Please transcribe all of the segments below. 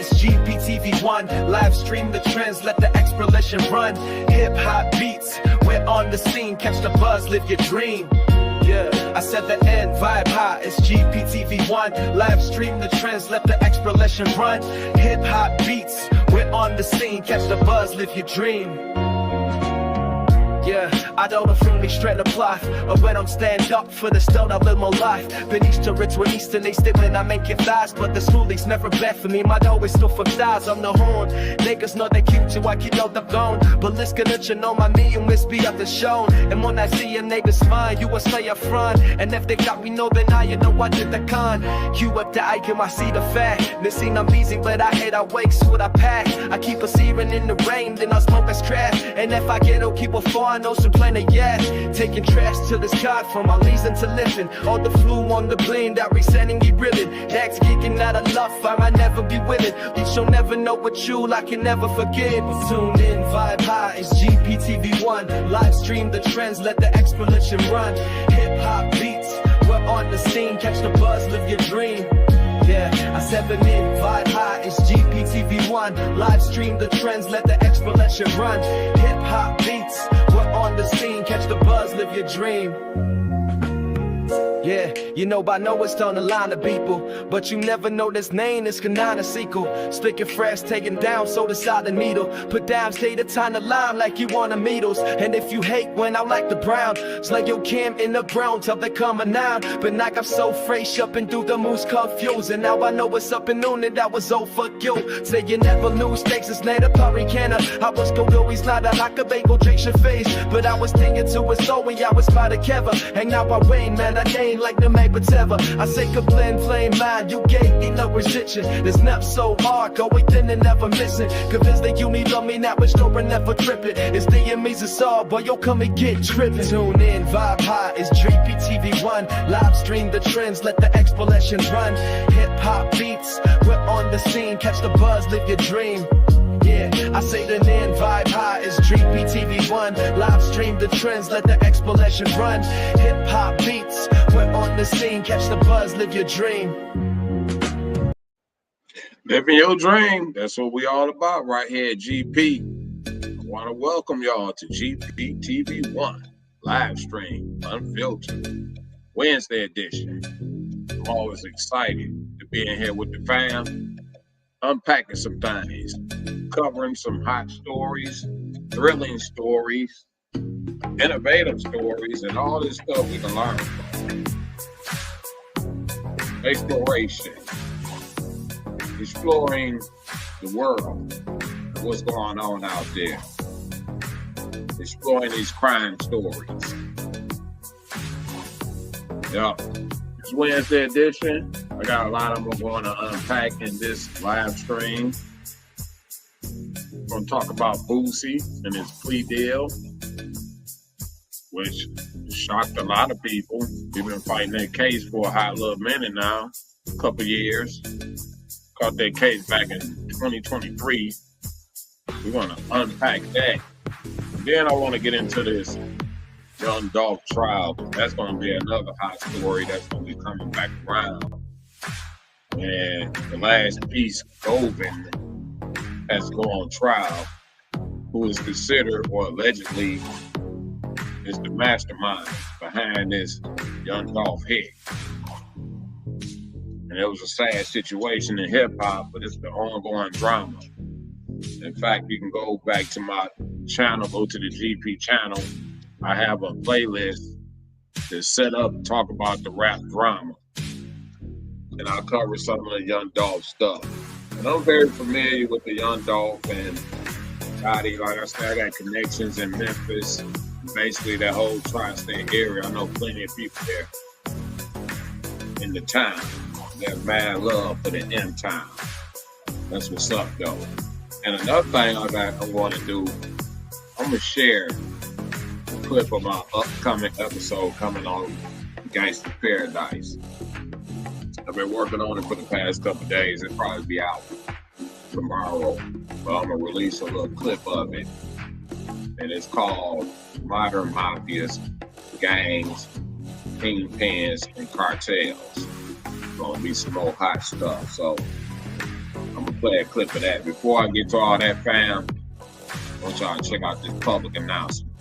it's GPTV1. Live stream the trends, let the exploration run. Hip hop beats, we're on the scene. Catch the buzz, live your dream. Yeah, I said the end, vibe high, it's GPTV1. Live stream the trends, let the exploration run. Hip hop beats, we're on the scene. Catch the buzz, live your dream. Yeah, I don't from me straight apply. Or when I'm stand up for the stone, I live my life. Been east to rich with east and they stick when I make it fast. But the schoolies never bet for me, my dough is still for stars. I'm the horn, niggas know they cute too, I keep out the bone. But let's get you know my me, you must be up the shown. And when I see a nigga smile, you will stay up front. And if they got me know, then I know I did the con. You up the icon, I see the fat. This scene I'm easy, but I hate I wakes what I pack. I keep a searing in the rain, then I smoke as trash. And if I get, I'll keep a far. I know some planet, yeah. Taking trash to the sky from my leasing to living. All the flu on the blend that resenting you ribbon. Dax geeking out of love, I might never be willing. At you'll never know what you I can never forget. Tune in, vibe high, it's GPTV1. Live stream the trends, let the exploration run. Hip hop beats, we're on the scene. Catch the buzz, live your dream. Yeah, I 7 in, vibe high, it's GPTV1. Live stream the trends, let the exploration run. Hip hop beats, we're on the scene. Catch the buzz, live your dream. Yeah, you know by now it's on the line of people, but you never know this name, it's Kanana sequel. Speaking fresh, taking down, so decide the needle. Put down, stay the time to line like you want the needles. And if you hate when I like the brown, it's like your Cam in the brown till they coming out. But like I'm so fresh up and through the moose confused. And now I know what's up and noon and that was all for you. Say you never lose, stakes is native Purricana. I was go do, he's not a like a bagel, Drake your face. But I was thinking to his soul when y'all was by together. And now I rain, man, I ain't like the make whatever. I say complain, flame mine, you gay, ain't no restriction. This nap so hard, go within and never missing. Convinced that you need love me now, but store and never tripping. It's the enemies of all, boy, yo, come and get tripping. Tune in, vibe high, it's GPTV1. Live stream the trends, let the exploration run. Hip hop beats, we're on the scene. Catch the buzz, live your dream. Yeah, I say the name, vibe high, it's GPTV1. Live stream the trends, let the exploration run. Hip hop beats, we're on the scene. Catch the buzz, live your dream. Living your dream, that's what we all about right here at GP. I want to welcome y'all to GPTV1 live stream, Unfiltered, Wednesday edition. I'm always excited to be in here with the fam, unpacking some things, covering some hot stories, thrilling stories, innovative stories, and all this stuff we can learn from. Exploration, exploring the world and what's going on out there, exploring these crime stories. Yeah, it's Wednesday edition. I got a lot of them I'm going to unpack in this live stream. We're going to talk about Boosie and his plea deal, which shocked a lot of people. We've been fighting that case for a hot little minute now, a couple years. Caught that case back in 2023. We're going to unpack that. And then I want to get into this Young Dolph trial. That's going to be another hot story that's going to be coming back around. And the last piece, Goldman, has to go on trial, who is considered or allegedly is the mastermind behind this Young Dolph hit. And it was a sad situation in hip hop, but it's the ongoing drama. In fact, you can go back to my channel, go to the GP channel. I have a playlist that's set up to talk about the rap drama. And I'll cover some of the Young Dolph stuff. And I'm very familiar with the Young Dolph and Gotti. Like I said, I got connections in Memphis, basically that whole tri-state area. I know plenty of people there in the town. They have mad love for the M town. That's what's up, though. And another thing I'm going to do, I'm going to share a clip of my upcoming episode coming on Gangsta Paradise. I've been working on it for the past couple of days. It'll probably be out tomorrow. But I'm going to release a little clip of it. And it's called Modern Mafias, Gangs, Kingpins, and Cartels. It's going to be some more hot stuff. So I'm going to play a clip of that. Before I get to all that, fam, I want y'all to check out this public announcement.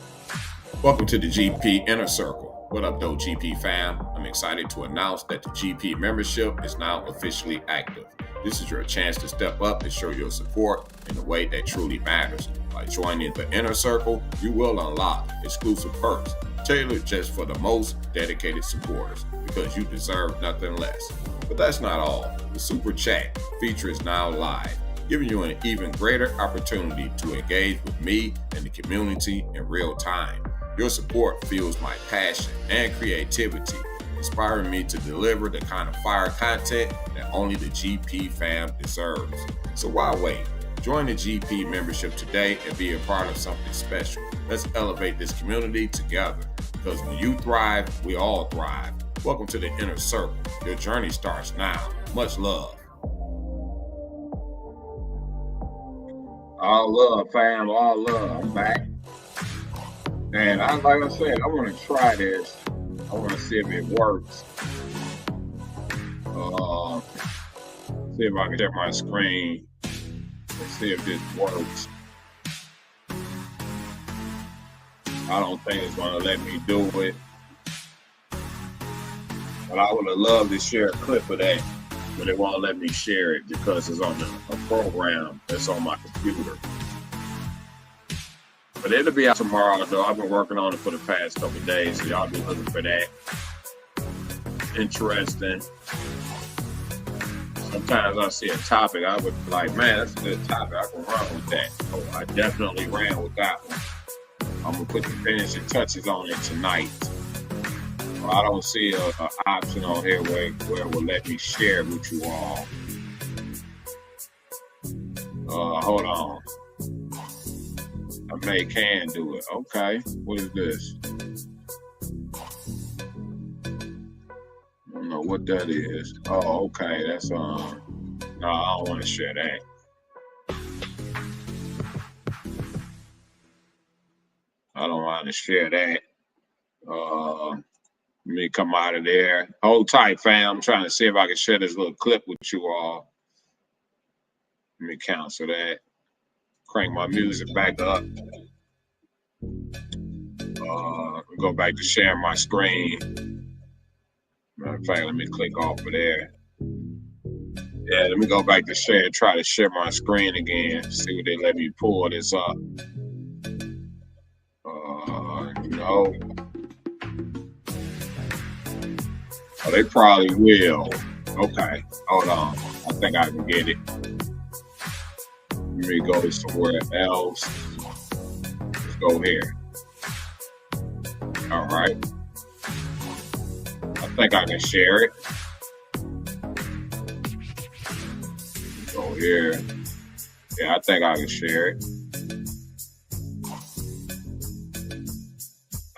Welcome to the GP Inner Circle. What up, though, GP fam? I'm excited to announce that the GP membership is now officially active. This is your chance to step up and show your support in a way that truly matters. By joining the Inner Circle, you will unlock exclusive perks tailored just for the most dedicated supporters, because you deserve nothing less. But that's not all. The Super Chat feature is now live, giving you an even greater opportunity to engage with me and the community in real time. Your support fuels my passion and creativity, inspiring me to deliver the kind of fire content that only the GP fam deserves. So why wait? Join the GP membership today and be a part of something special. Let's elevate this community together, because when you thrive, we all thrive. Welcome to the Inner Circle. Your journey starts now. Much love. All love, fam. All love. I'm back. And like I said, I want to try this. I want to see if it works. See if I can share my screen and see if this works. I don't think it's going to let me do it. But I would have loved to share a clip of that, but it won't let me share it because it's on a program that's on my computer. But it'll be out tomorrow, though. I've been working on it for the past couple of days, so y'all be looking for that. Interesting. Sometimes I see a topic, I would be like, man, that's a good topic. I can run with that. Oh, I definitely ran with that one. I'm going to put the finishing touches on it tonight. I don't see an option on here where it will let me share with you all. Hold on. I can do it. Okay. What is this? I don't know what that is. Oh, okay. That's no, I don't want to share that. I don't want to share that. Let me come out of there. Hold tight, fam. I'm trying to see if I can share this little clip with you all. Let me cancel that. Crank my music back up. Go back to sharing my screen. Matter of fact, let me click off of there. Yeah, let me go back to share. Try to share my screen again. See if they let me pull this up. No. Oh, they probably will. Okay, hold on. I think I can get it. Let me go somewhere else. Let's go here. All right. I think I can share it. Go here. Yeah, I think I can share it.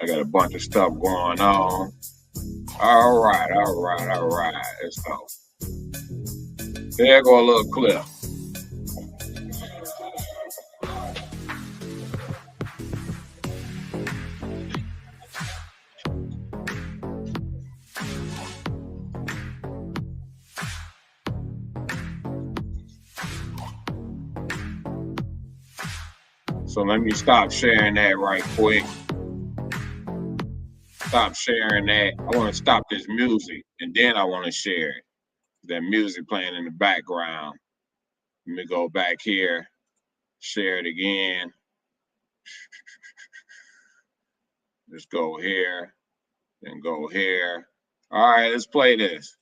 I got a bunch of stuff going on. All right. Let's go. There go a little clip. So let me stop sharing that right quick. Stop sharing that. I want to stop this music, and then I want to share it. That music playing in the background. Let me go back here, share it again. Let's go here, then go here. All right, let's play this.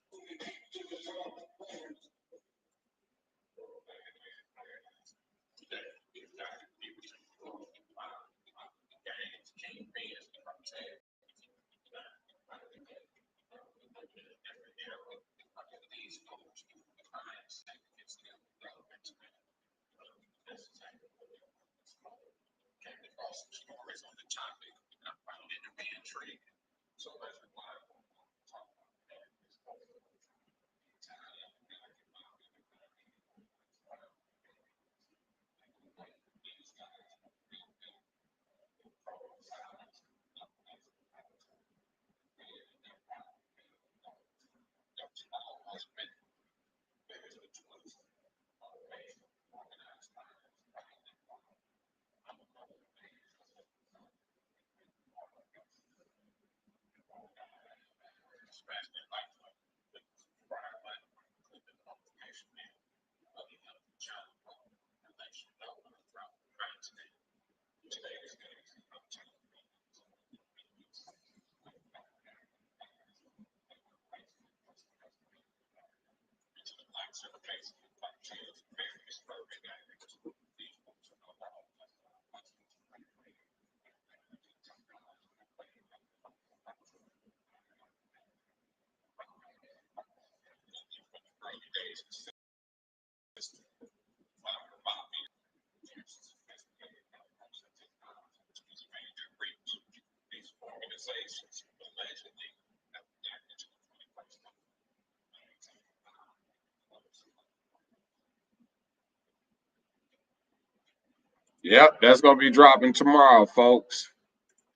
Yep, that's gonna be dropping tomorrow, folks.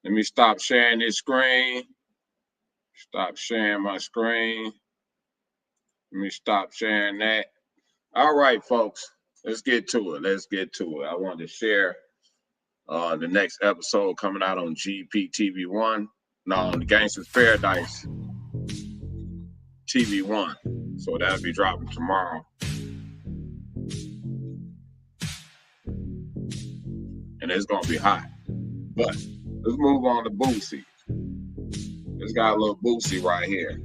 Let me stop sharing this screen. Stop sharing my screen. Let me stop sharing that. All right, folks. Let's get to it. Let's get to it. I wanted to share the next episode coming out on GPTV1. No, on the Gangsters Paradise TV1. So that'll be dropping tomorrow. And it's gonna be hot. But let's move on to Boosie. This got a little Boosie right here.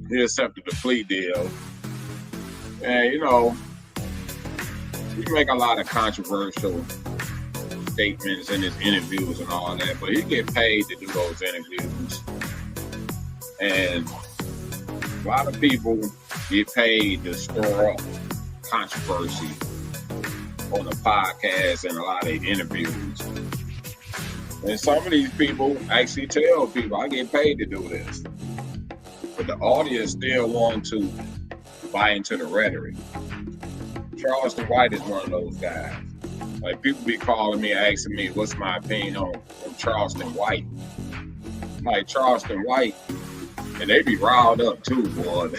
He accepted the plea deal. And you know, he make a lot of controversial statements in his interviews and all that, but he get paid to do those interviews. And a lot of people get paid to stir up controversy on the podcast and a lot of interviews. And some of these people actually tell people, I get paid to do this. But the audience still want to buy into the rhetoric. Charleston White is one of those guys. Like, people be calling me, asking me, what's my opinion on Charleston White? Like, Charleston White, and they be riled up too, boy.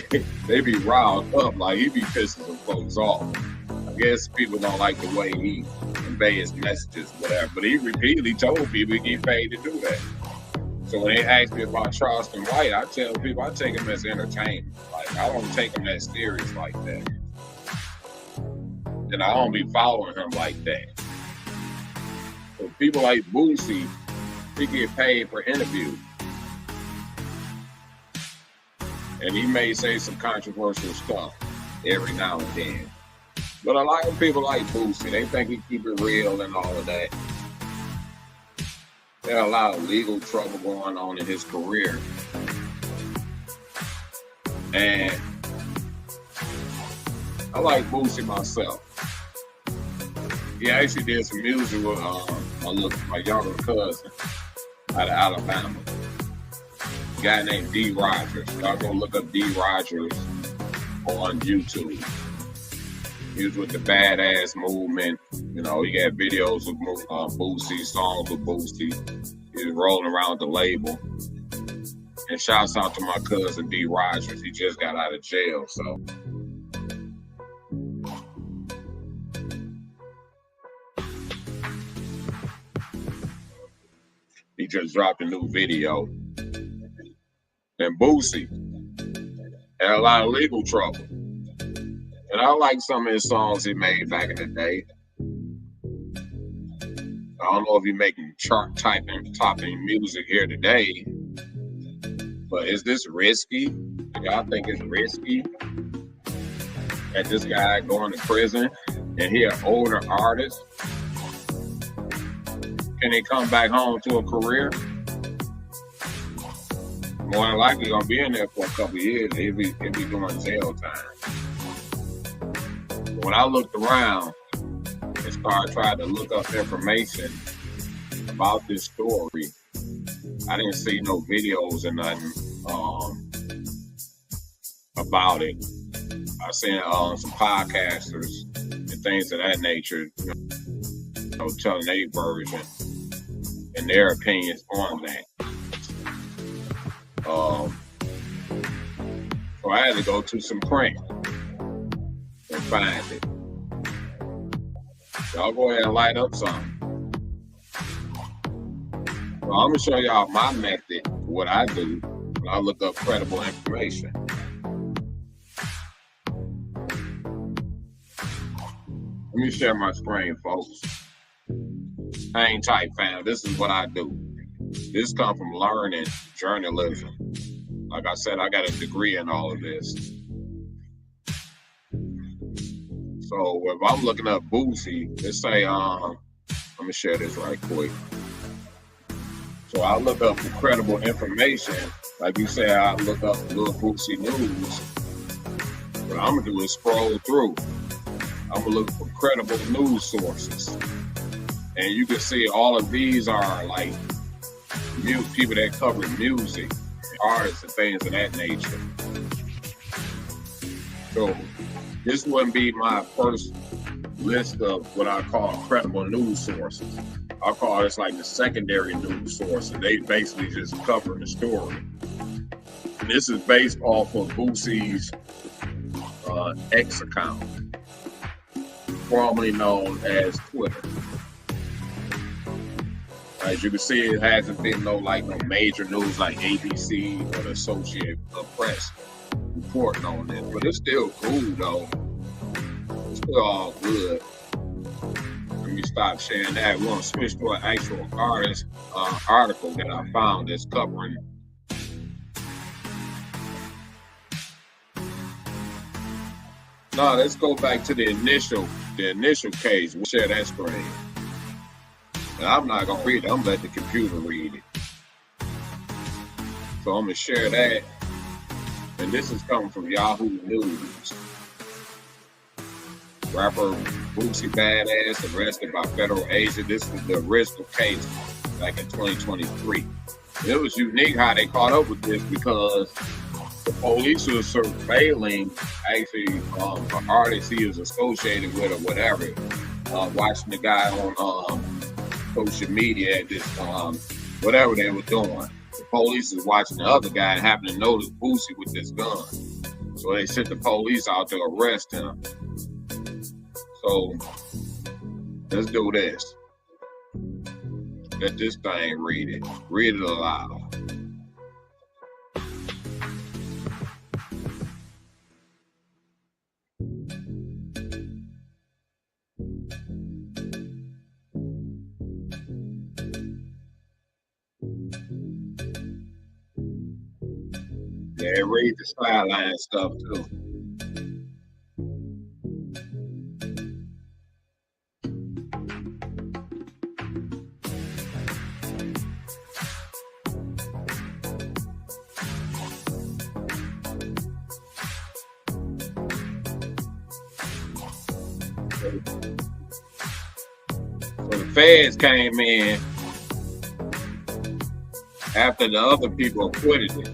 They be riled up, like he be pissing some folks off. I guess people don't like the way he convey his messages, whatever. But he repeatedly told people he get paid to do that. So when they ask me about Charleston White, I tell people I take him as entertainment. Like, I don't take him that serious like that. And I don't be following him like that. So people like Boosie, he get paid for interviews. And he may say some controversial stuff every now and then. But a lot of people like Boosie, they think he keep it real and all of that. There are a lot of legal trouble going on in his career. And I like Boosie myself. He actually did some music with my younger cousin out of Alabama. A guy named D. Rogers. Y'all go look up D. Rogers on YouTube. He was with the Badass movement. You know, he got videos with Boosie, songs with Boosie. He was rolling around with the label. And shouts out to my cousin D. Rogers. He just got out of jail, so. He just dropped a new video. And Boosie had a lot of legal trouble. And I like some of his songs he made back in the day. I don't know if he's making topping music here today, but is this risky? Do y'all think it's risky that this guy going to prison and he an older artist? Can he come back home to a career? More than likely gonna be in there for a couple of years. He'll be doing jail time. When I looked around and started trying to look up information about this story, I didn't see no videos or nothing about it. I seen some podcasters and things of that nature, you know, telling their version and their opinions on that. So I had to go to some print and find it. Y'all go ahead and light up something. So I'm gonna show y'all my method, what I do when I look up credible information. Let me share my screen, folks. Hang tight, fam. This is what I do. This comes from learning journalism. Like I said, I got a degree in all of this. So if I'm looking up Boosie, let's say, let me share this right quick. So I look up for credible information. Like you say, I look up little Boosie news. What I'm gonna do is scroll through. I'm gonna look for credible news sources. And you can see all of these are like people that cover music, artists, and things of that nature. So this wouldn't be my first list of what I call credible news sources. I call this like the secondary news source, and they basically just cover the story. And this is based off of Boosie's X account, formerly known as Twitter. As you can see, it hasn't been no major news like ABC or the Associated Press reporting on it, but it's still cool though. It's still all good. Let me stop sharing that. We're gonna switch to an actual artist article that I found that's covering. No, let's go back to the initial case. We'll share that screen. And I'm not gonna read it. I'm gonna let the computer read it. So I'm gonna share that. And this is coming from Yahoo News. Rapper Boosie Badass arrested by federal agent. This was the original case back in 2023. And it was unique how they caught up with this because the police was surveilling actually an artist he was associated with or whatever, watching the guy on social media at this whatever they were doing. The police is watching the other guy and happened to notice Boosie with this gun. So they sent the police out to arrest him. So let's do this. Let this thing read it. Read it aloud. Yeah, read the sideline stuff too. So the feds came in after the other people acquitted it.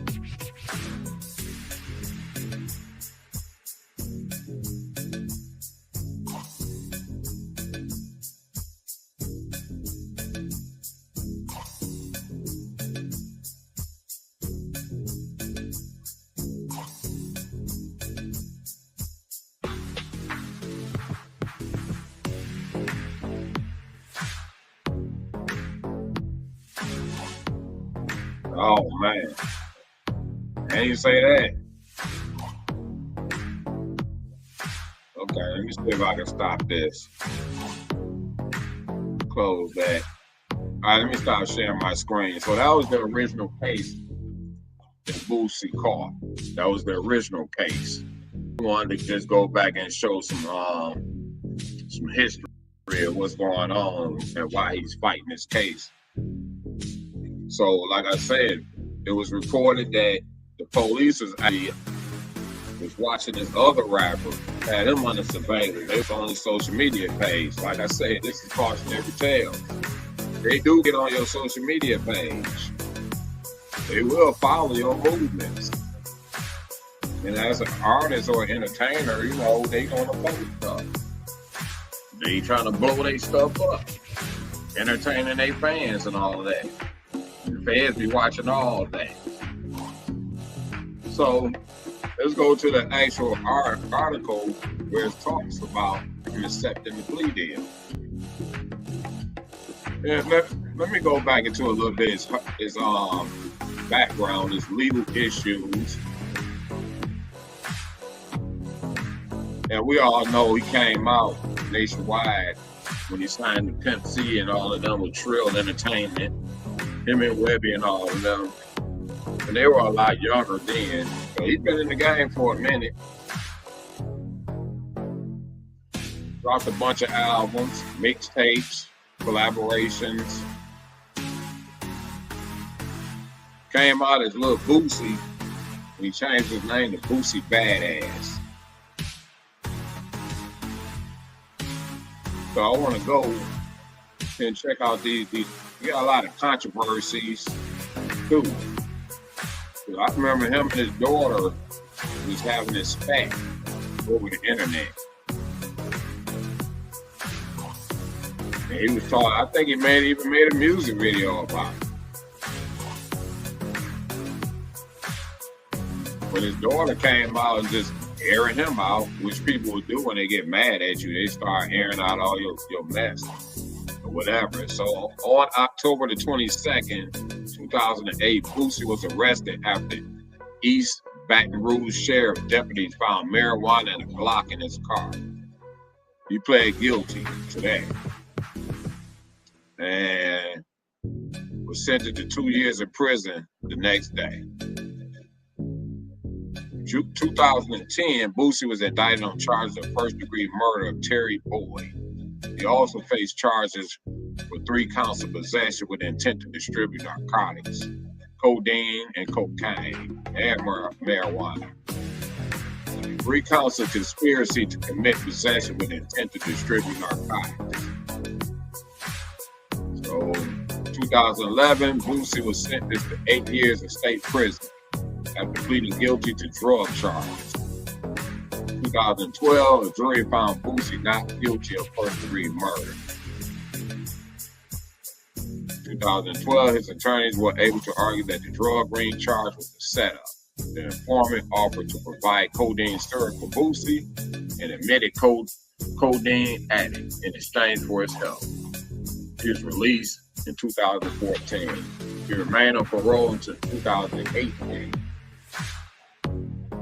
Oh man, can you say that? Okay, let me see if I can stop this. Close that. All right, let me stop sharing my screen. So that was the original case that Boosie caught. That was the original case. I wanted to just go back and show some history of what's going on and why he's fighting this case. So, like I said, it was reported that the police was watching this other rapper, had him under surveillance. They was on his social media page. Like I said, this is cautionary tale. They do get on your social media page. They will follow your movements. And as an artist or entertainer, you know, they gonna post stuff. They trying to blow their stuff up, entertaining their fans and all of that. The fans be watching all that. So let's go to the actual article where it talks about accepting the plea deal. And let me go back into a little bit his background, his legal issues. And we all know he came out nationwide when he signed the Pimp C and all of them with Trill Entertainment. Him and Webby and all of them. And they were a lot younger then. So he's been in the game for a minute. Dropped a bunch of albums, mixtapes, collaborations. Came out as Lil Boosie. He changed his name to Boosie Badass. So I want to go and check out these. We got a lot of controversies too. So I remember him and his daughter was having this spat over the internet. And he was talking, I think he even made a music video about it. But his daughter came out and just airing him out, which people will do when they get mad at you. They start airing out all your mess or whatever. So on October the 22nd, 2008, Boosie was arrested after East Baton Rouge Sheriff deputies found marijuana and a Glock in his car. He pled guilty to that and was sentenced to 2 years in prison the next day. 2010, Boosie was indicted on charges of first-degree murder of Terry Boyd. He also faced charges for 3 counts of possession with intent to distribute narcotics, codeine and cocaine, and marijuana. 3 counts of conspiracy to commit possession with intent to distribute narcotics. So, 2011, Boosie was sentenced to 8 years in state prison after pleading guilty to drug charges. 2012, a jury found Boosie not guilty of first-degree murder. 2012, his attorneys were able to argue that the drug ring charge was a setup. The informant offered to provide codeine syrup for Boosie and admitted codeine addict in exchange for his help. He was released in 2014. He remained on parole until 2018.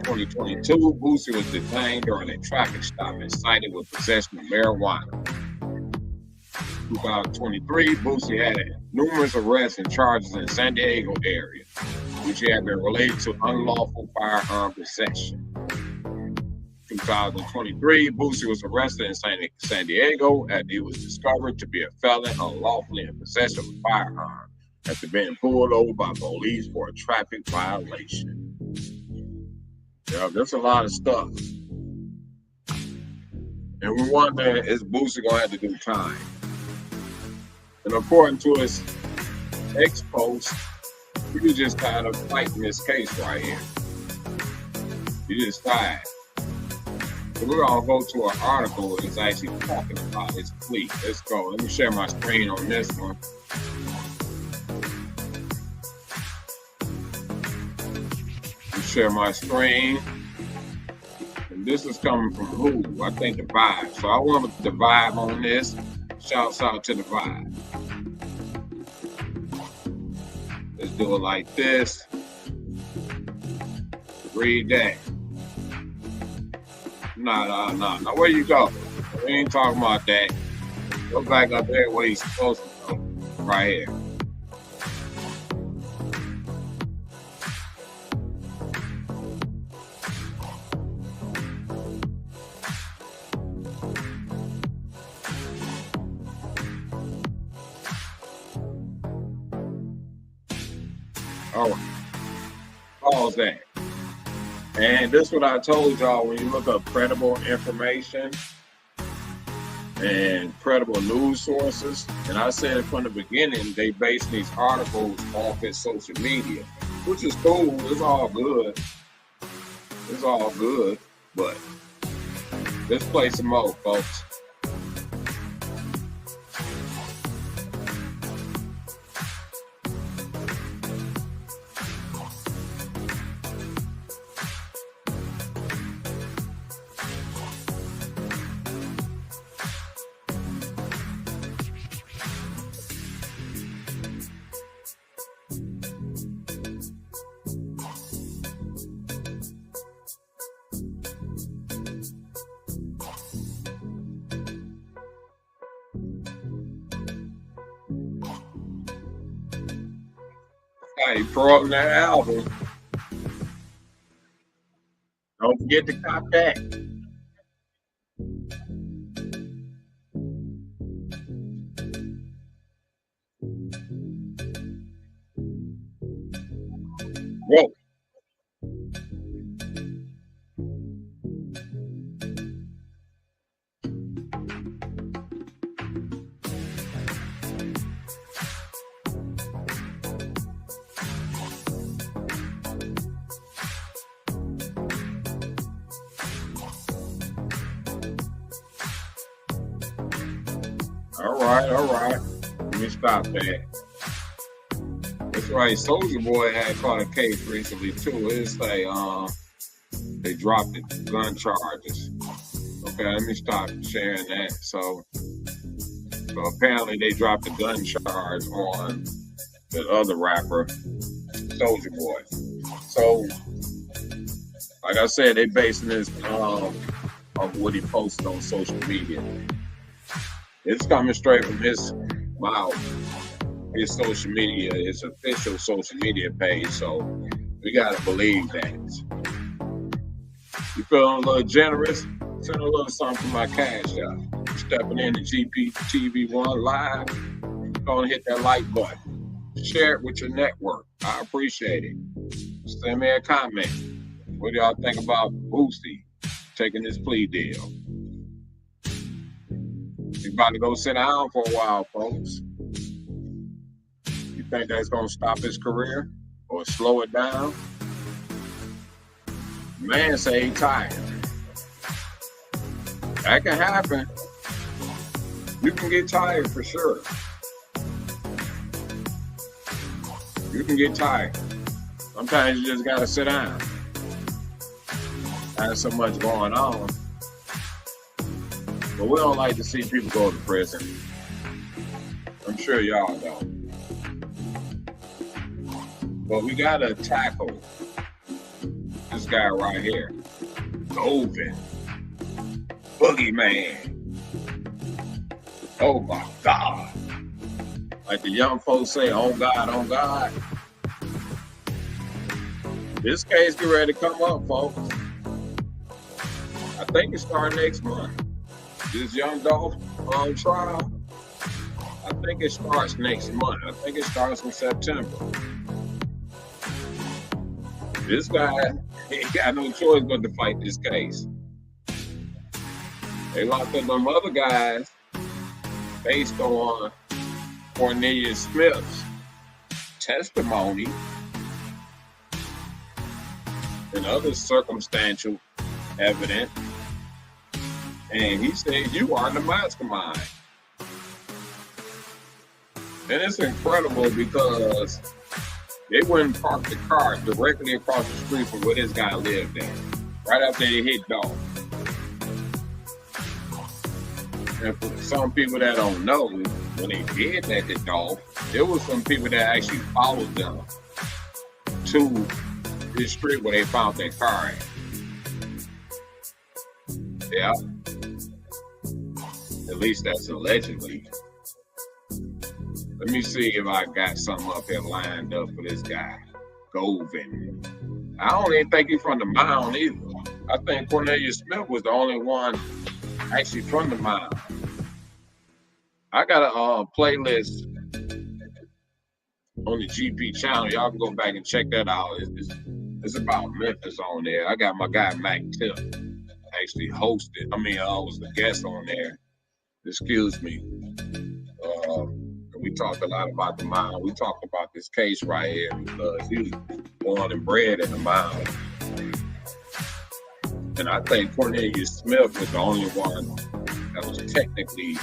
2022, Boosie was detained during a traffic stop and cited with possession of marijuana. 2023, Boosie had numerous arrests and charges in San Diego area, which had been related to unlawful firearm possession. 2023, Boosie was arrested in San Diego after he was discovered to be a felon unlawfully in possession of a firearm after being pulled over by police for a traffic violation. Yeah, there's a lot of stuff. And we wonder, is Boosie going to have to do time? And according to his ex-post, he was just kind of fighting this case right here. He just died. So we're going to go to an article that's actually talking about his plea. Let's go. Let me share my screen on this one. Share my screen. And this is coming from who? I think the Vibe. So I want the Vibe on this. Shouts out to the Vibe. Let's do it like this. Read that. No. Where you go? We ain't talking about that. Go back up there where he's supposed to go. Right here. All right. Pause that. And this is what I told y'all when you look up credible information and credible news sources. And I said it from the beginning, they base these articles off his social media, which is cool. It's all good. It's all good. But let's play some more, folks. He promoting that album. Don't forget to cop that. Whoa. All right. Let me stop that. That's right. Soulja Boy had caught a case recently too. It's like they dropped the gun charges. Okay, let me stop sharing that. So apparently they dropped the gun charge on the other rapper, Soulja Boy. So like I said, they basing this of what he posted on social media. It's coming straight from his mouth, his social media, his official social media page. So we gotta believe that. You feeling a little generous? Send a little something to my cash out. Stepping in the GPTVONE live. Go and hit that like button. Share it with your network. I appreciate it. Send me a comment. What do y'all think about Boosie taking this plea deal? He's about to go sit down for a while, folks. You think that's going to stop his career or slow it down? Man say he tired. That can happen. You can get tired for sure. You can get tired. Sometimes you just got to sit down. There's so much going on. But we don't like to see people go to prison. I'm sure y'all don't. But we gotta tackle this guy right here. Golden Boogeyman. Oh my God. Like the young folks say, oh God, oh God. This case get ready to come up, folks. I think it starts next month. This Young Dolph trial, I think it starts next month. I think it starts in September. This guy, he got no choice but to fight this case. They locked up them other guys based on Cornelius Smith's testimony and other circumstantial evidence. And he said, you are the mastermind. And it's incredible because they wouldn't park the car directly across the street from where this guy lived at, right after they hit Dolph. And for some people that don't know, when they did that to Dolph, there was some people that actually followed them to this street where they found their car at. Yeah. At least that's allegedly. Let me see if I got something up here lined up for this guy, Govin. I don't even think he's from the Mound either. I think Cornelius Smith was the only one actually from the Mound. I got a playlist on the GP channel. Y'all can go back and check that out. It's about Memphis on there. I got my guy Mac Tip actually hosted. Was the guest on there. Excuse me. We talked a lot about the Mound. We talked about this case right here because he was born and bred in the Mound. And I think Cornelius Smith was the only one that was technically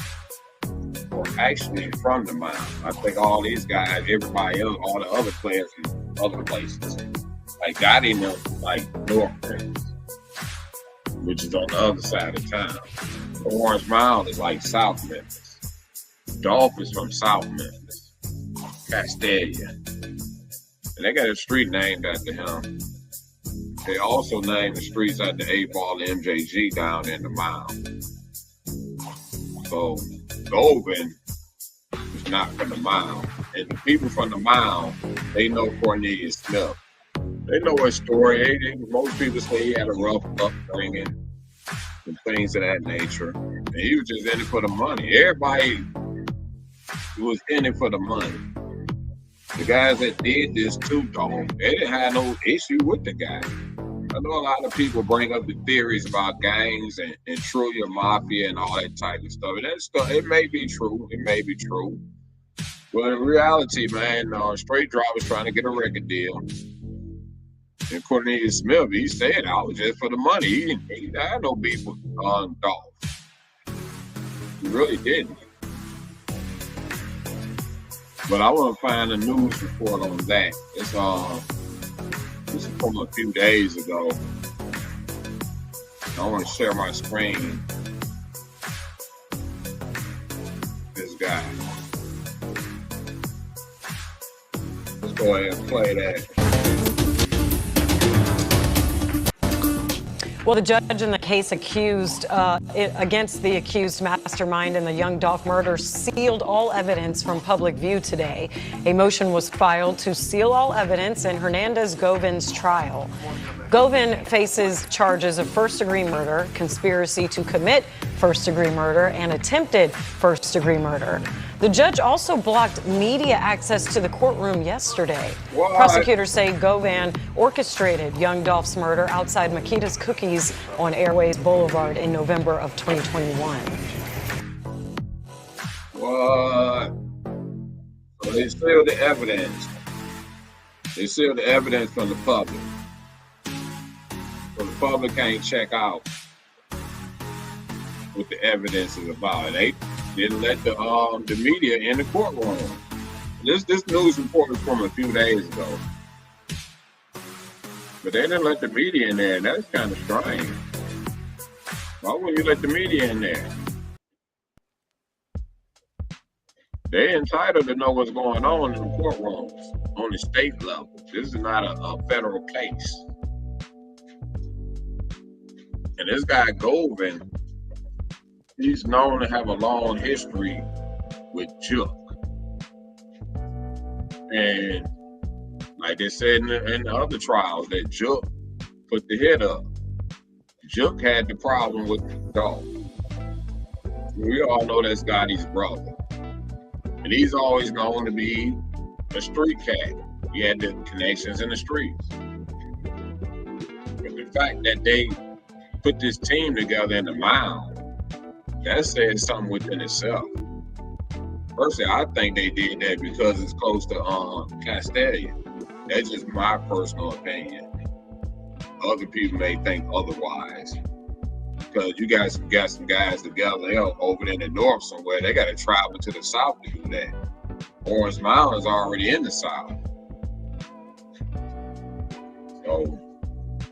or actually from the Mound. I think all these guys, everybody else, all the other players from other places, like got in them like North Memphis, which is on the other side of town. Orange Mound is like South Memphis. Dolph is from South Memphis, Castalia. And they got a street named after him. They also named the streets after the 8-Ball MJG down in the Mound. So Govin is not from the Mound. And the people from the Mound, they know Cornelius Smith. They know his story. Most people say he had a rough upbringing and things of that nature. And he was just in it for the money. Everybody was in it for the money. The guys that did this to Dolph, they didn't have no issue with the guy. I know a lot of people bring up the theories about gangs and Trulia Mafia and all that type of stuff. And that stuff, it may be true. It may be true. But in reality, man, Straight Drop was trying to get a record deal. And Cornelius Smith, he said, I was just for the money. He had no beef with Dolph. He really didn't. But I want to find a news report on that. This is from a few days ago. I want to share my screen. This guy. Let's go ahead and play that. Well, the judge in the case against the accused mastermind in the Young Dolph murder sealed all evidence from public view today. A motion was filed to seal all evidence in Hernandez Govin's trial. Govin faces charges of first-degree murder, conspiracy to commit first-degree murder, and attempted first-degree murder. The judge also blocked media access to the courtroom yesterday. What? Prosecutors say Govin orchestrated Young Dolph's murder outside Makita's Cookies on Airways Boulevard in November of 2021. What? So they sealed the evidence. They sealed the evidence from the public. So the public can't check out what the evidence is about. They didn't let the media in the courtroom. This news report was from a few days ago. But they didn't let the media in there, and that's kind of strange. Why wouldn't you let the media in there? They're entitled to know what's going on in the courtrooms on the state level. This is not a federal case. And this guy Govin, he's known to have a long history with Juke. And like they said in the other trials, that Juke put the hit up. Juke had the problem with Dolph. We all know that's Gotti's brother. And he's always known to be a street cat. He had the connections in the streets. But the fact that they put this team together in the mound, that says something within itself. Personally, I think they did that because it's close to Castellion. That's just my personal opinion. Other people may think otherwise. Because you guys got some guys together, they're over there in the north somewhere, they got to travel to the south to do that. Orange Mountain is already in the south. So,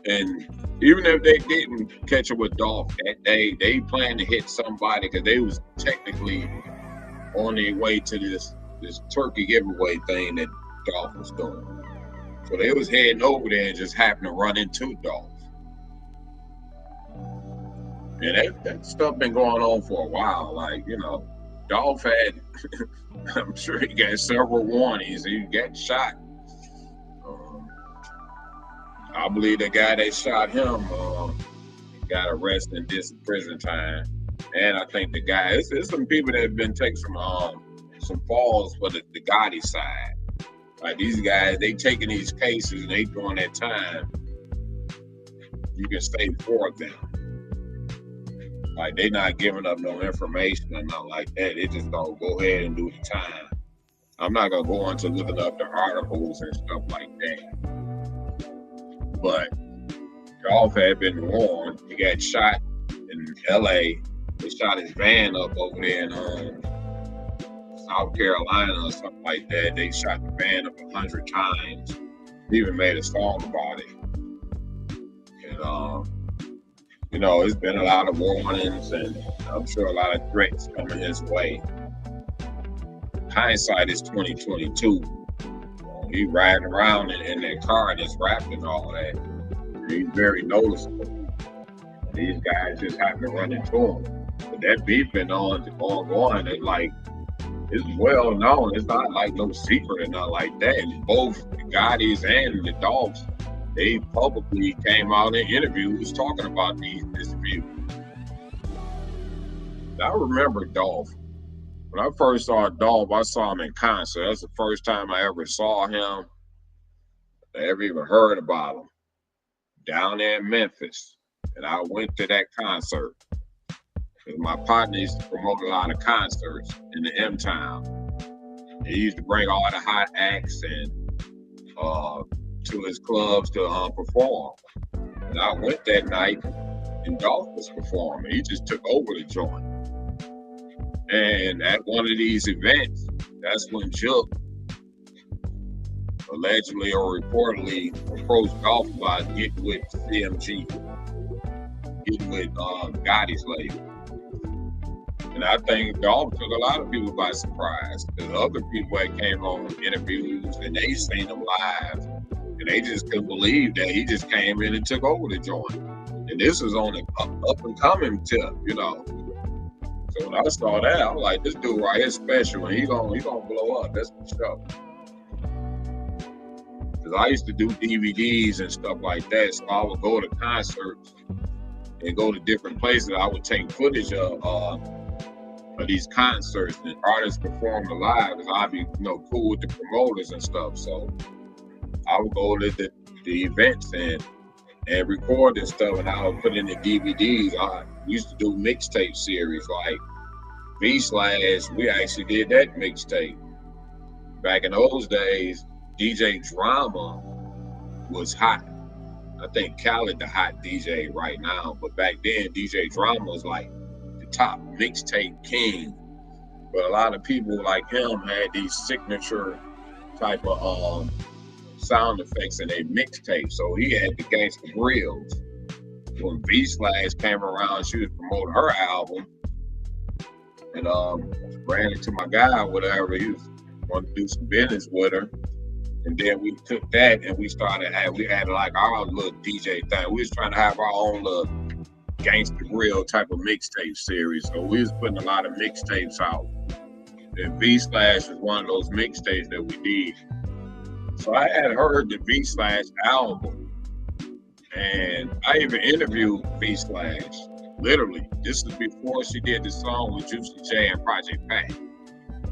and even if they didn't catch it with Dolph that day, they planned to hit somebody because they was technically on their way to this turkey giveaway thing that Dolph was doing. So they was heading over there and just happened to run into Dolph. And that stuff been going on for a while. Like, you know, Dolph had, I'm sure he got several warnings. He got shot. I believe the guy that shot him got arrested and did some prison time. And I think the guy, it's some people that have been taking some falls for the Gotti side. Like these guys, they taking these cases and they doing that time. You can stay for them. Like they not giving up no information or nothing like that. They just gonna go ahead and do the time. I'm not gonna go into looking up the articles and stuff like that. But Dolph had been warned. He got shot in LA. They shot his van up over there in South Carolina or something like that. They shot the van up 100 times. He even made a song about it. And you know, it's been a lot of warnings and I'm sure a lot of threats coming his way. Hindsight is 2022. He riding around in that car and just rapping and all that. He's very noticeable. These guys just happen to run into him. But that beef been ongoing. It's well known. It's not like no secret or nothing like that. Both the Gottis and the Dolphs, they publicly came out in interviews talking about this feud. I remember Dolph. When I first saw Dolph, I saw him in concert. That's the first time I ever saw him. I ever even heard about him. Down there in Memphis. And I went to that concert. Because my partner used to promote a lot of concerts in the M-Town. He used to bring all the hot acts and to his clubs to perform. And I went that night and Dolph was performing. He just took over the joint. And at one of these events, that's when Jook allegedly or reportedly approached Dolph about getting with CMG, getting with Gotti's label. And I think Dolph took a lot of people by surprise. Because other people that came on interviews and they seen him live, and they just couldn't believe that he just came in and took over the joint. And this was on an up and coming tip, you know. So when I saw that, I was like, this dude right here is special, and he gonna blow up. That's for sure. Because I used to do DVDs and stuff like that, so I would go to concerts and go to different places. I would take footage of these concerts and artists performing live, because I'd be, cool with the promoters and stuff. So I would go to the events and record this stuff, and I would put in the DVDs. I used to do mixtape series like V/. We actually did that mixtape. Back in those days, DJ Drama was hot. I think Khaled the hot DJ right now, but back then DJ Drama was like the top mixtape king. But a lot of people like him had these signature type of sound effects in their mixtape. So he had the Gangsta Grills. When V/ came around, she was promoting her album, and ran into my guy or whatever. He wanted to do some business with her. And then we took that and we had like our little DJ thing. We was trying to have our own little Gangsta Grill type of mixtape series. So we was putting a lot of mixtapes out. And V/ was one of those mixtapes that we did. So I had heard the V/ album, and I even interviewed V/. Literally, this is before she did the song with Juicy J and Project Pat.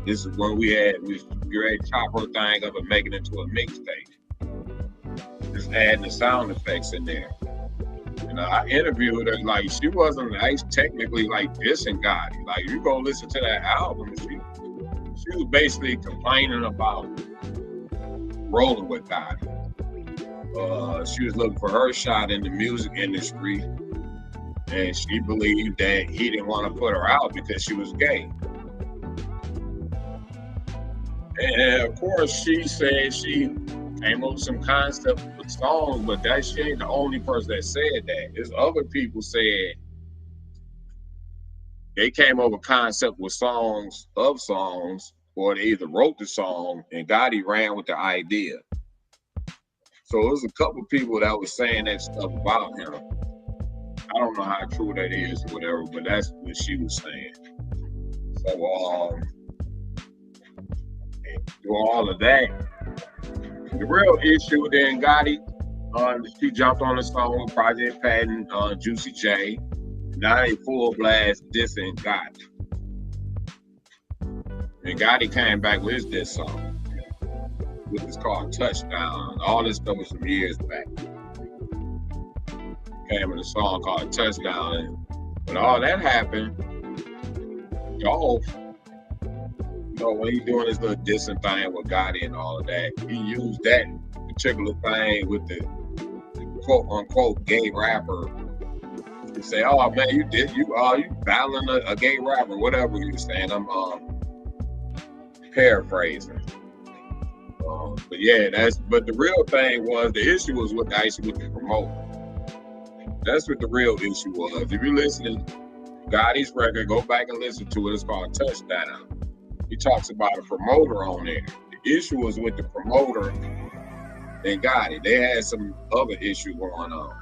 This is when we ready to chop her thing up and make it into a mixtape. Just adding the sound effects in there. And I interviewed her, like, she wasn't technically like dissing Gotti. Like, you go listen to that album, she was basically complaining about rolling with Gotti. She was looking for her shot in the music industry, and she believed that he didn't want to put her out because she was gay. And of course, she said she came up with some concept with songs, but she ain't the only person that said that. There's other people said they came up with concept with songs, or they either wrote the song and Gotti ran with the idea. So it was a couple people that was saying that stuff about him. I don't know how true that is or whatever, but that's what she was saying. So through all of that, the real issue then Gotti, she jumped on the song with Project Pat and Juicy J. Now they full blast dissing Gotti. And Gotti came back with his diss song, which is called Touchdown. All this stuff was some years back. Came with a song called Touchdown. And when all that happened, Dolph, when he's doing his little dissing thing with Gotti and all of that, he used that particular thing with the quote unquote gay rapper to say, "Oh man, you battling a gay rapper," whatever he was saying. I'm paraphrasing. But yeah, but the real thing was the issue was with the promoter. That's what the real issue was. If you're listening to Gotti's record, go back and listen to it. It's called Touchdown. He talks about a promoter on there. The issue was with the promoter and Gotti. They had some other issue going on.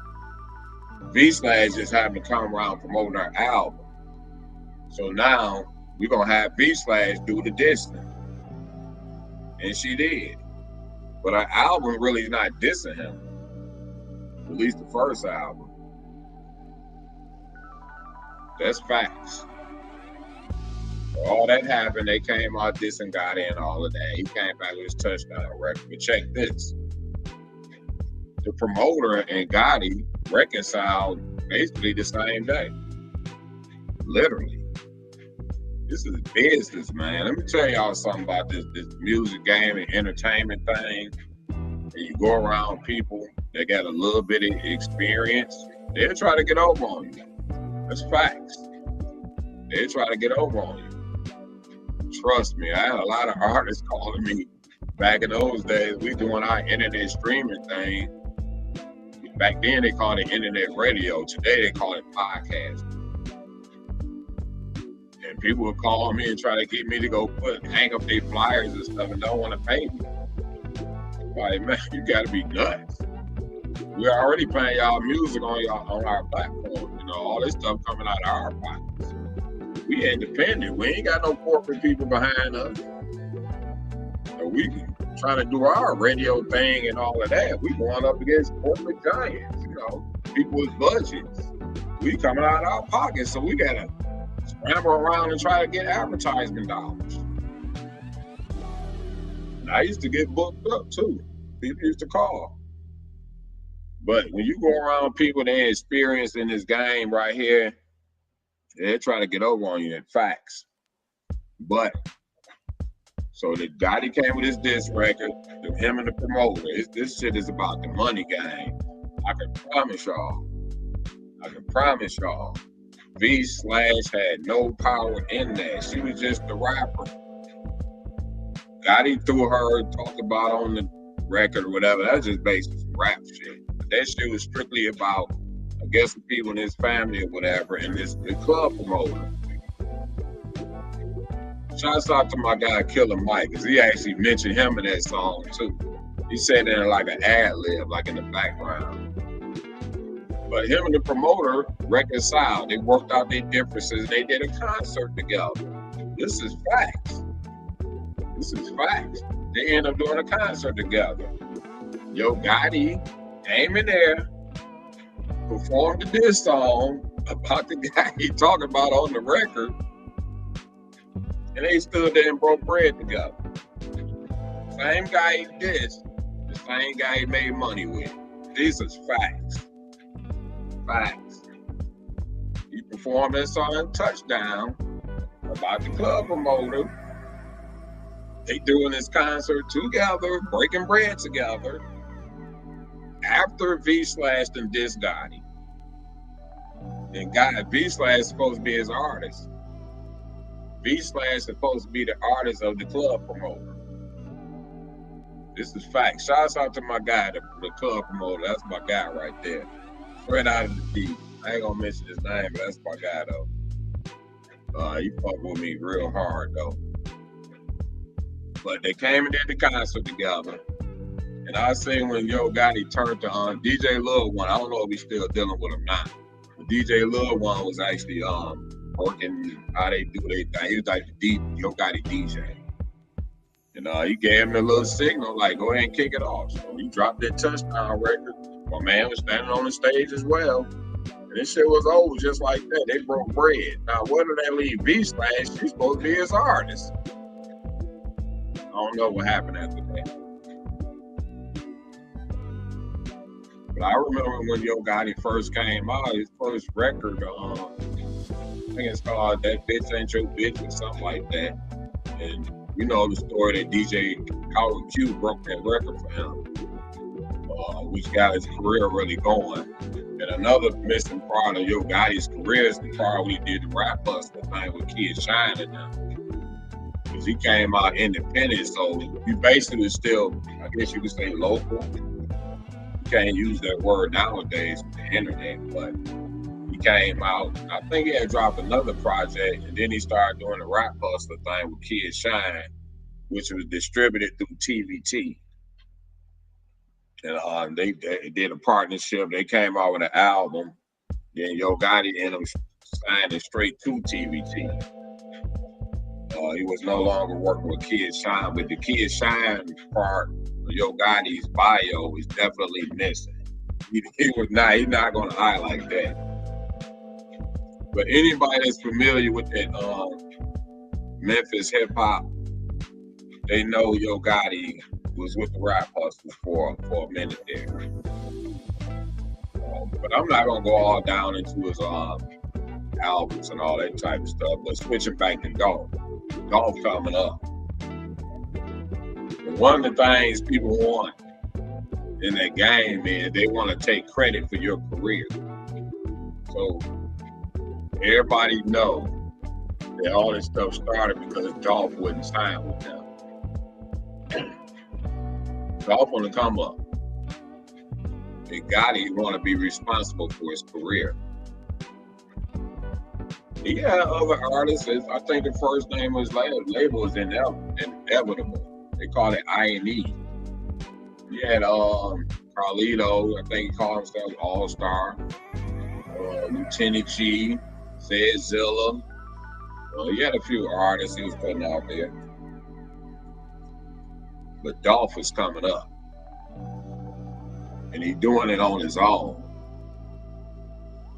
V/ just happened to come around promoting her album. So now we're going to have V/ do the dissing. And she did. But her album really is not dissing him. At least the first album. That's facts. All that happened, they came out dissing Gotti and all of that. He came back with his touchdown record. But check this. The promoter and Gotti reconciled basically the same day. Literally. This is business, man. Let me tell y'all something about this music game and entertainment thing. And you go around people that got a little bit of experience, they'll try to get over on you. That's facts. They'll try to get over on you. Trust me, I had a lot of artists calling me back in those days. We doing our internet streaming thing. Back then they called it internet radio. Today they call it podcast. And people would call me and try to get me to go hang up their flyers and stuff and don't want to pay me. Like, man, you gotta be nuts. We're already playing y'all music on our platform. You know, all this stuff coming out of our pockets. We independent. We ain't got no corporate people behind us. So we trying to do our radio thing and all of that. We going up against corporate giants, you know, people with budgets. We coming out of our pockets, so we gotta scramble around and try to get advertisement dollars. And I used to get booked up too. People used to call. But when you go around people that ain't experienced in this game right here, they try to get over on you in facts. But so the Gotti came with his diss record, him and the promoter. This shit is about the money game. I can promise y'all. V/ had no power in that. She was just the rapper. Gotti threw her, talked about on the record or whatever. That's just basically some rap shit. But that shit was strictly about, I guess, the people in his family or whatever, and the club promoter. Shouts out to my guy Killer Mike, because he actually mentioned him in that song too. He said it in like an ad lib, like in the background. But him and the promoter reconciled. They worked out their differences. They did a concert together. This is facts. They ended up doing a concert together. Yo Gotti came in there, performed the diss song about the guy he talking about on the record, and they stood there and broke bread together. Same guy he dissed, the same guy he made money with. These is facts. He performed that song Touchdown about the club promoter. They doing this concert together, breaking bread together. After V/ and diss Gotti. And V/ is supposed to be his artist. V/ is supposed to be the artist of the club promoter. This is fact. Shouts out to my guy, the club promoter. That's my guy right there. Straight out of the deep. I ain't gonna mention his name, but that's my guy though. He fucked with me real hard though. But they came and did the concert together. And I seen when Yo Gotti turned to DJ Lil One. I don't know if he's still dealing with him now. But DJ Lil One was actually working how they do their thing. He was like the Yo Gotti DJ. And he gave him a little signal, like, go ahead and kick it off. So he dropped that Touchdown record. My man was standing on the stage as well. And this shit was over just like that. They broke bread. Now, where did they leave V/? She's supposed to be his artist. I don't know what happened after that. But I remember when Yo Gotti first came out, his first record, I think it's called That Bitch Ain't Your Bitch or something like that. And you know the story that DJ Howard Q broke that record for him, which got his career really going. And another missing part of Yo Gotti's career is the part when he did the Rap Buster thing with Kid Shine and them. Because he came out independent, so he basically still, I guess you could say, local. You can't use that word nowadays with the internet, but he came out. I think he had dropped another project, and then he started doing the Rap Buster thing with Kid Shine, which was distributed through TVT. And they did a partnership. They came out with an album. Then Yo Gotti ended up signing straight to TVT. He was no longer working with Kid Shine, but the Kid Shine part of Yo Gotti's bio is definitely missing. He's not going to lie like that. But anybody that's familiar with that Memphis hip hop, they know Yo Gotti was with the rap hustlers for a minute there. But I'm not gonna go all down into his albums and all that type of stuff. But switching back to Dolph coming up. And one of the things people want in that game is they want to take credit for your career. So everybody know that all this stuff started because Dolph wouldn't sign with them. Dolph on the come up. And Gotti want to be responsible for his career. He had other artists. I think the first name of his label was Inevitable. They call it I&E. He had Carlito, I think he called himself All-Star. Lieutenant G, Zed Zilla. He had a few artists he was putting out there. But Dolph is coming up. And he's doing it on his own.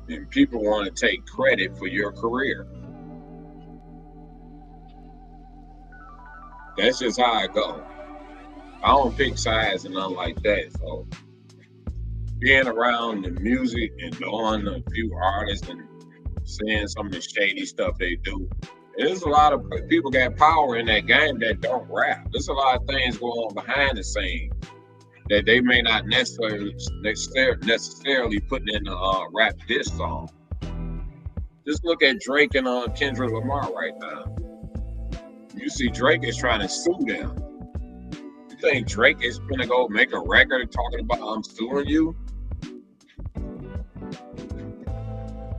And people want to take credit for your career. That's just how I go. I don't pick sides and nothing like that. So being around the music and knowing a few artists and seeing some of the shady stuff they do, there's a lot of people got power in that game that don't rap. There's a lot of things going on behind the scenes that they may not necessarily putting in a rap diss song. Just look at Drake and Kendrick Lamar right now. You see Drake is trying to sue them. You think Drake is gonna go make a record talking about I'm suing you?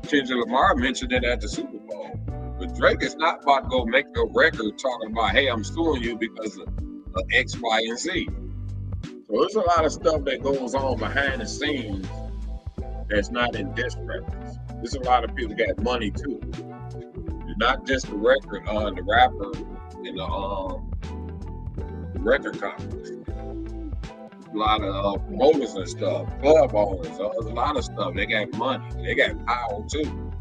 Kendrick Lamar mentioned it at the Super Bowl. But Drake is not about to go make a record talking about, hey, I'm suing you because of X, Y, and Z. So there's a lot of stuff that goes on behind the scenes that's not in diss records. There's a lot of people got money too. It's not just the record, the rapper and the record companies. A lot of promoters and stuff, club owners, there's a lot of stuff. They got money. They got power too.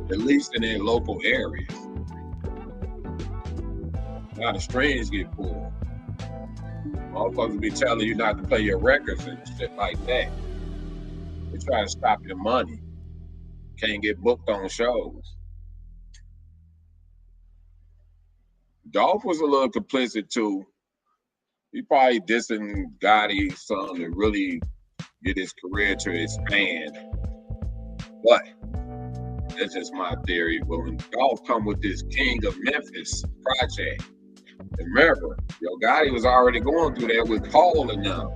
At least in their local areas. A lot of strings get pulled. Motherfuckers be telling you not to play your records and shit like that. They try to stop your money. Can't get booked on shows. Dolph was a little complicit too. He probably dissing Gotti some to really get his career to expand. But that's just my theory. But when Dolph come with this King of Memphis project, remember, Yo Gotti was already going through that with Paul and them.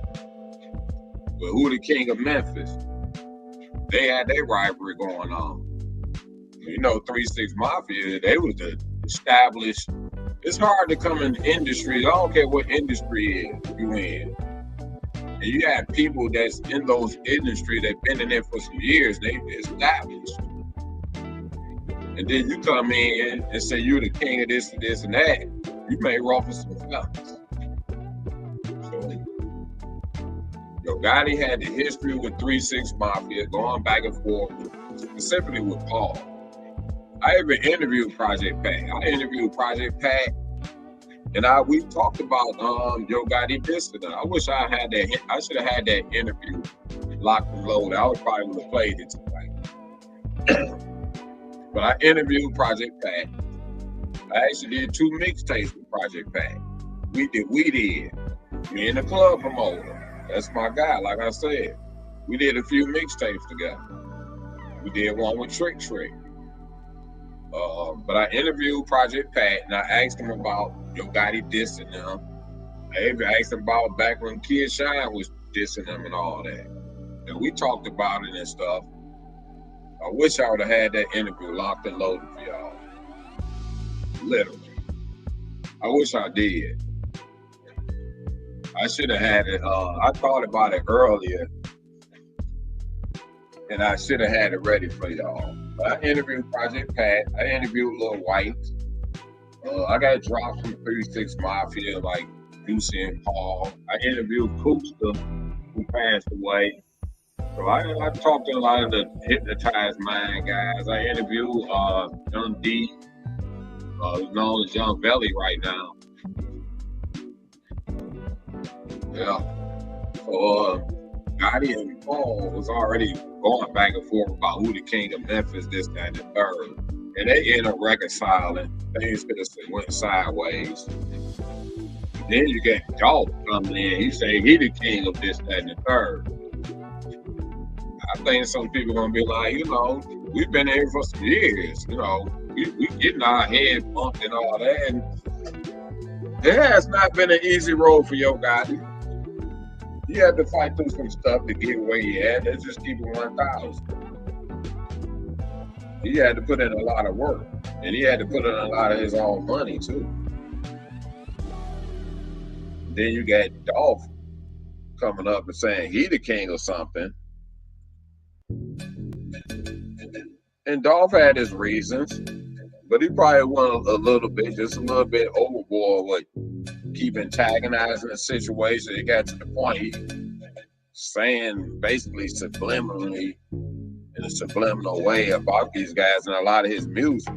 But who the King of Memphis? They had their rivalry going on. You know, 3-6 Mafia, they was the established. It's hard to come in the industry. I don't care what industry you in. And you have people that's in those industries that been in there for some years, they established. And then you come in and say you're the king of this and this and that, you may ruffle some feathers. So, Yo Gotti had the history with 3-6 Mafia going back and forth, specifically with Paul. I even interviewed Project Pat. And we talked about Yo Gotti dissing. I wish I had that. I should have had that interview locked and loaded. I would probably would have played it tonight. But I interviewed Project Pat. I actually did 2 mixtapes with Project Pat. We did. Me and the club promoter. That's my guy, like I said. We did a few mixtapes together. We did one with Trick. But I interviewed Project Pat and I asked him about Yo Gotti dissing them. I even asked him about back when Kid Shine was dissing them and all that. And we talked about it and stuff. I wish I would have had that interview locked and loaded for y'all. Literally. I wish I did. I should have had it. I thought about it earlier. And I should have had it ready for y'all. But I interviewed Project Pat. I interviewed Lil White. I got dropped from 3-6 Mafia, like Boosie and Paul. I interviewed Koopsta, who passed away. So I talked to a lot of the Hypnotized Mind guys. I interviewed Young D, known as Young Belly right now. Yeah. So Gotti and Paul was already going back and forth about who the king of Memphis, this, that, and the third. And they ended up reconciling. Things could have went sideways. Then you get Dolph coming in. He say he the king of this, that, and the third. I think some people gonna be like, we've been here for some years. We getting our head bumped and all that. And it has not been an easy road for Yo Gotti. He had to fight through some stuff to get where he at. Let's just keep it 1,000. He had to put in a lot of work, and he had to put in a lot of his own money too. Then you got Dolph coming up and saying he the king or something. And Dolph had his reasons, but he probably went just a little bit overboard with keep antagonizing the situation. It got to the point he saying basically subliminally in a subliminal way about these guys and a lot of his music.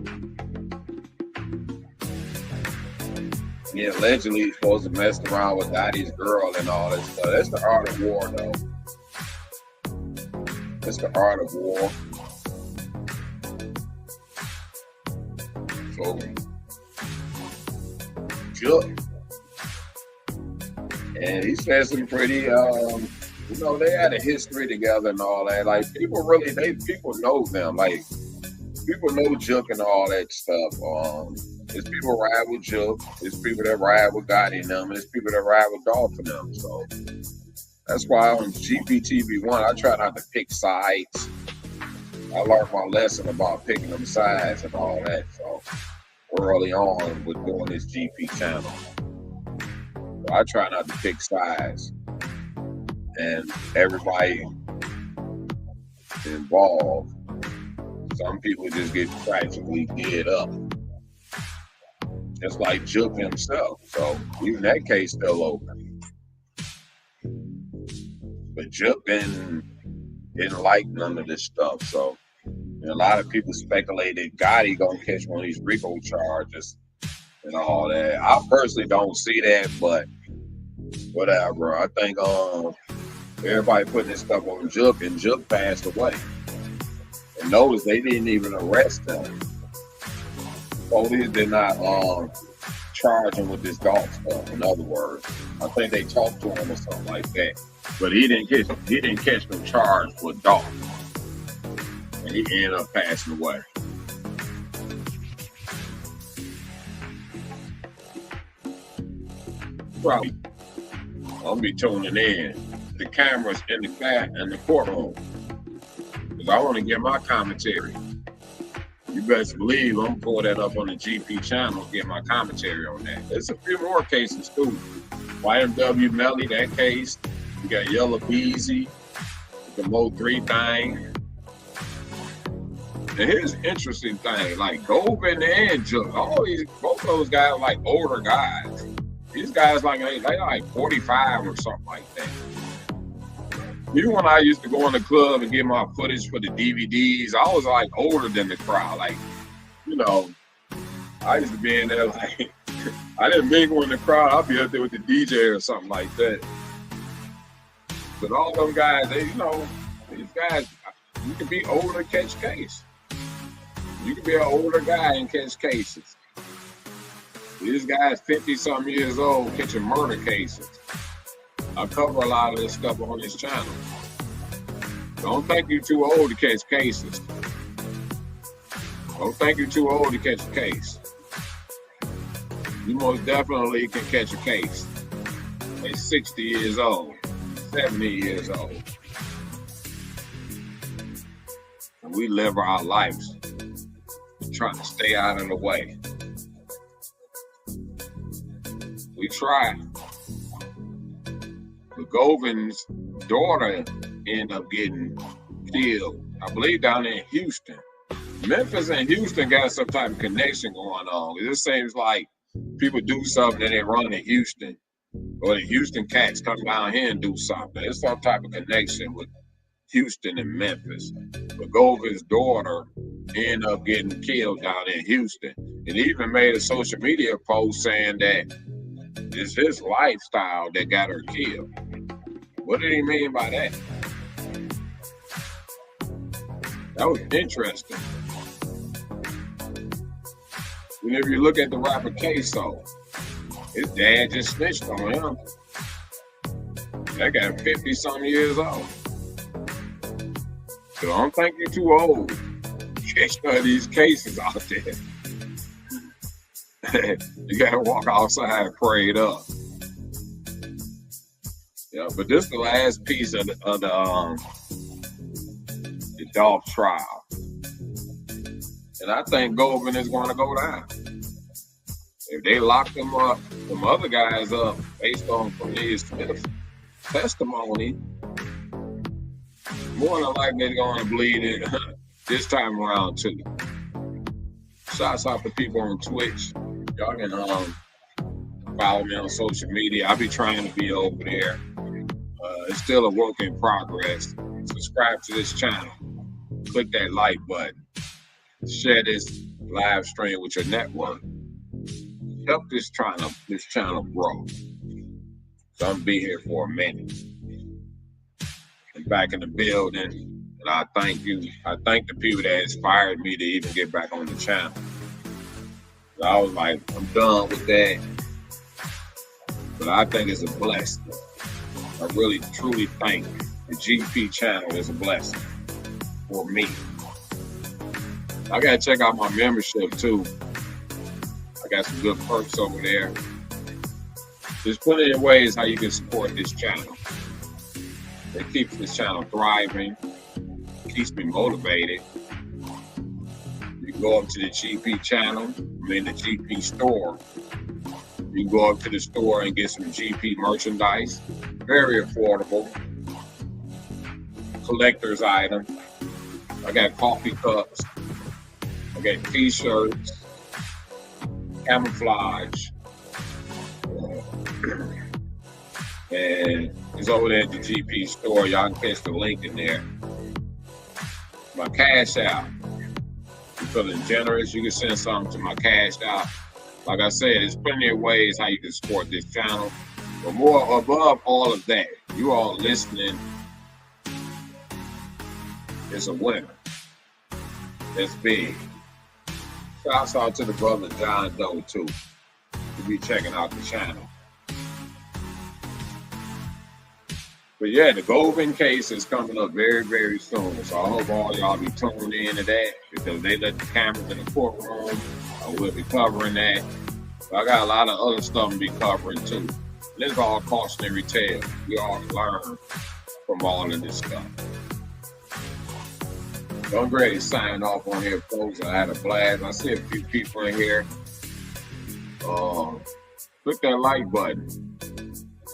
He allegedly supposed to mess around with Gotti's girl and all that stuff. That's the art of war, though. That's the art of war. So, Jook. And he said some pretty, they had a history together and all that. Like, people know them. Like, people know Jook and all that stuff. There's people ride with Jook. There's people that ride with Gotti and them. And there's people that ride with Dolph and them. So, that's why on GPTV1, I try not to pick sides. I learned my lesson about picking them sides and all that. So, early on with doing this GP channel. So I try not to pick sides. And everybody involved, some people just get tragically dead up. Just like Jook himself. So even that case still open. But Jook didn't like none of this stuff. So a lot of people speculated Gotti gonna catch one of these RICO charges and all that. I personally don't see that, but whatever. I think everybody putting this stuff on Jook, and Jook passed away. And notice they didn't even arrest him. Police did not charge him with this Dolph stuff. In other words, I think they talked to him or something like that. But he didn't catch no charge with Dolph. And he ended up passing away. Probably, I'm gonna be tuning in. The cameras in the courtroom, because I want to get my commentary. You best believe I'm gonna pull that up on the GP channel, get my commentary on that. There's a few more cases too. YMW Melly, that case. You got Yellow Beezy, the Mo 3 thing. And here's an interesting thing, like Govan and Jook, both those guys are like older guys. These guys they like 45 or something like that. Even when I used to go in the club and get my footage for the DVDs, I was like older than the crowd. Like, I used to be in there like, I didn't mingle in the crowd. I'd be up there with the DJ or something like that. But all them guys, these guys, you can be older and catch case. You can be an older guy and catch cases. These guys 50-something years old catching murder cases. I cover a lot of this stuff on this channel. Don't think you're too old to catch cases. Don't think you're too old to catch a case. You most definitely can catch a case. At 60 years old, 70 years old. And we live our lives trying to stay out of the way. We try. But Govan's daughter ended up getting killed, I believe, down in Houston. Memphis and Houston got some type of connection going on. It just seems like people do something and they run to Houston, or the Houston cats come down here and do something. There's some type of connection with Houston and Memphis. But Govan's daughter ended up getting killed down in Houston. And he even made a social media post saying that it's his lifestyle that got her killed. What did he mean by that? That was interesting. And if you look at the rapper Queso, his dad just snitched on him. That guy 50-something years old. So I don't think you're too old. Catch none of these cases out there. You gotta walk outside prayed up. Yeah, but this is the last piece of the Dolph trial. And I think Goldman is going to go down. If they lock them up, them other guys up, based on Plea's testimony, more than likely they're going to bleed it this time around too. Shouts out to people on Twitch. Y'all can follow me on social media. I'll be trying to be over there. It's still a work in progress. Subscribe to this channel. Click that like button. Share this live stream with your network. Help this channel grow. So I'm gonna be here for a minute. And back in the building, and I thank you. I thank the people that inspired me to even get back on the channel. So I was like, I'm done with that. But I think it's a blessing. I really, truly think the GP channel is a blessing for me. I gotta check out my membership too. I got some good perks over there. There's plenty of ways how you can support this channel. It keeps this channel thriving, keeps me motivated. You can go up to the GP channel, the GP store. You can go up to the store and get some GP merchandise. Very affordable. Collector's item. I got coffee cups. I got t-shirts. Camouflage. And it's over there at the GP store. Y'all can catch the link in there. My cash out. If you're feeling generous, you can send something to my cash out. Like I said, there's plenty of ways how you can support this channel. But more above all of that, you all listening is a winner. That's big. Shouts out to the brother Young Dolph too. To be checking out the channel. But yeah, the Goldman case is coming up very, very soon. So I hope all y'all be tuned in to that because they let the cameras in the courtroom. We'll be covering that. But I got a lot of other stuff to be covering too. This is all cautionary tale. We all learn from all of this stuff. So I'm ready to sign off on here, folks. I had a blast. I see a few people in here. Click that like button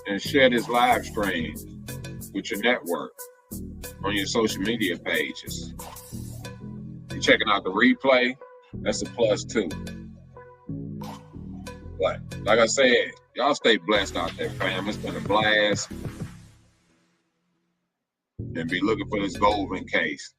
and share this live stream with your network on your social media pages. You're checking out the replay, that's a plus too. But like I said, y'all stay blessed out there, fam. It's been a blast. And be looking for this Goldman case.